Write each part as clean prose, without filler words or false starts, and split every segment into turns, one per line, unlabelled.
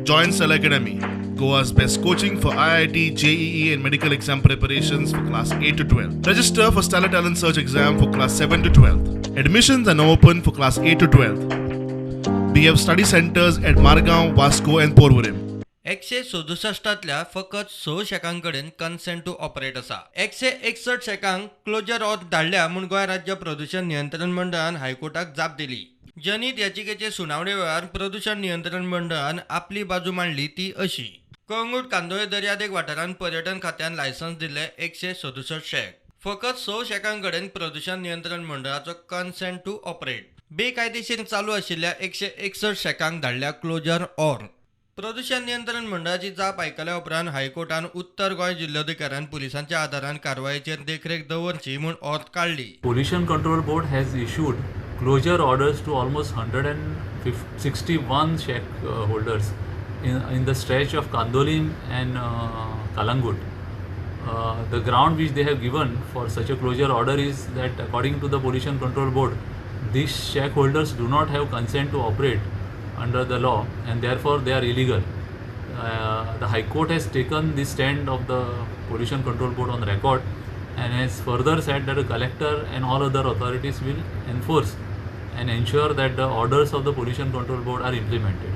Join Cell Academy, Goa's best coaching for IIT, JEE, and medical exam preparations for class 8 to 12. Register for Stellar Talent Search exam for class 7 to 12. Admissions are now open for class 8 to 12. We have study centers at Margao, Vasco, and Porvorim.
167 फकत 6 शेकांकडेन consent to operate असा. 161 शेकांक closure order धाडल्या म्हूण गोंय राज्य प्रदूषण नियंत्रण मंडळान हायकोर्टाक जाप दिली. जनहित याचिकेचे सुनावणे वेळार प्रदूषण नियंत्रण मंडळान आपली बाजू मांडली ती अशी. कळंगूट कांदोळे दर्यादेग वाठारांत पर्यटन खात्यान लायसन्स दिले 167 शेक. फकत 6 शेकांकडेन प्रदूषण नियंत्रण मंडळाचो कन्सेंट टू ऑपरेट. बेकायदेशीर चालू आशिल्ल्या 161 शेकांक धाडल्या क्लोजर ऑर्डर. प्रदूषण नियंत्रण मंडळाची जाप आयकल्या उपरांत हायकोर्टान उत्तर गोंय जिल्लोधिकाऱ्यान पुलिसांच्या आदारान कारवायेचेर देखरेख दवरची म्हूण ऑर्डर काढली.
Pollution Control Board has issued closure orders to almost 161 shareholders in the stretch of Kandolim and Kalangut. The ground which they have given for such a closure order is that according to the Pollution Control Board, these shareholders do not have consent to operate under the law and therefore they are illegal. The High Court has taken the stand of the Pollution Control Board on record and has further said that the collector and all other authorities will enforce and ensure that the orders of the Pollution Control Board are implemented.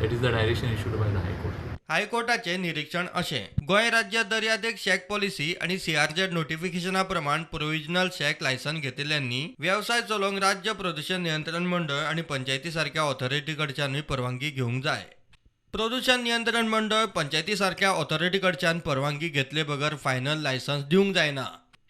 That is the direction issued by the High Court.
हायकोर्टाचे निरीक्षण अशें. गोंय राज्य दर्यादेग शेक policy आनी CRZ नोटिफिकेशना प्रमाण provisional शेक licence घेतिल्ल्यांनी वेवसाय चलोवंक राज्य प्रदूषण नियंत्रण मंडळ आनी पंचायती सारख्या ऑथॉरिटी कडच्यानूय परवानगी घेवंक जाय. प्रदूषण नियंत्रण मंडळ पंचायती सारख्या ऑथॉरिटी कडच्यान परवानगी घेतले बगर फायनल लायसन्स दिवंक जायना.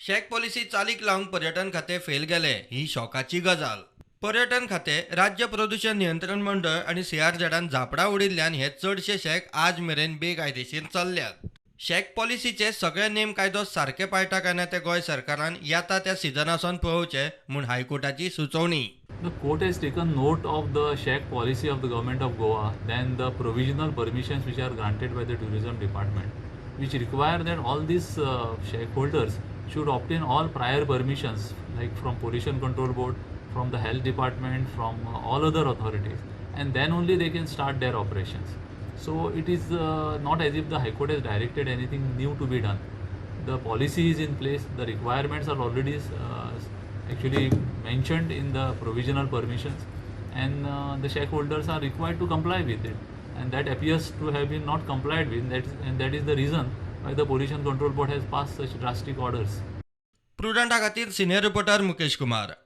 शेक पॉलिसी चालीक लावंक पर्यटन खातें फेल गेले ही शॉकाची गजाल. पर्यटन खातें, राज्य प्रदूषण नियंत्रण मंडळ आनी CRZन झापडा उडिल्ल्यान हे चडशे शेक आज मेरेन बेकायदेशीर चल्ल्यात. शेक पॉलिसीचे सगळे नेम कायदो सारके पाळटा काय ना ते गोंय सरकारान येता त्या सिजनासून पळोवचे म्हूण हायकोर्टाची सुचोवणी.
The court has taken note of the shack policy of the government of Goa, then the provisional permissions which are granted by the tourism department, which require that all these shareholders should obtain all prior permissions, like from Pollution Control Board, from the health department, from all other authorities, and then only they can start their operations. So it is not as if the High Court has directed anything new to be done. The policy is in place, the requirements are already actually mentioned in the provisional permissions, and the shareholders are required to comply with it, and that appears to have been not complied with, and that is the reason why the Pollution Control Board has passed such drastic orders.
प्रुडंटा खातीर senior reporter Mukesh Kumar.